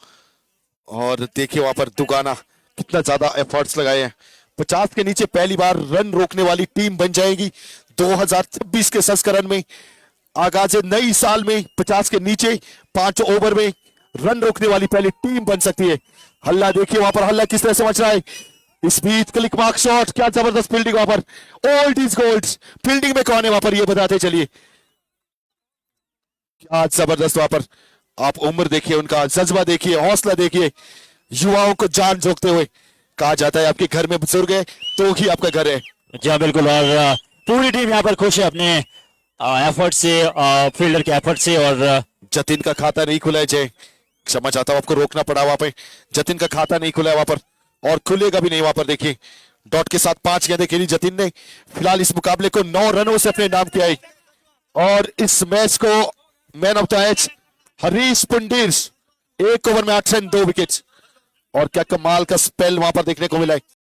और देखिए वहां पर दुगाना कितना ज्यादा एफर्ट्स लगाए हैं। 50 के नीचे पहली बार रन रोकने वाली टीम बन जाएगी 2026 के संस्करण में। आगाज नई साल में 50 के नीचे 5 ओवर में रन रोकने वाली पहली टीम बन सकती है। हल्ला देखिए वहां पर, हल्ला किस तरह से मच रहा है। स्पीड क्लिक मार्क शॉट, क्या जबरदस्त फील्डिंग वहां पर। ओल्ड इज गोल्ड, फील्डिंग में कौन है वहां पर ये बताते चलिए। क्या जबरदस्त वहां पर। आप उम्र देखिए, उनका जज्बा देखिए, हौसला देखिए, युवाओं को जान झोंकते हुए। कहा जाता है आपके घर में बुजुर्ग है तो ही आपका घर है। जी हाँ, बिल्कुल। और पूरी टीम यहाँ पर खुश है अपने एफर्ट से, फील्डर के एफर्ट से। और जतिन का खाता नहीं खुला है जय, क्षमा चाहता हूं आपको रोकना पड़ा वहां पे। जतिन का खाता नहीं खुला है वहां पर और खुलेगा भी नहीं वहां पर। देखिए डॉट के साथ 5 गेंदें खेली जतिन ने। फिलहाल इस मुकाबले को 9 रनों से अपने नाम किया है। और इस मैच को man of the match Harish Pundir, 1 over में 8 रन 2 विकेट। और क्या कमाल का स्पेल वहां पर देखने को मिला है।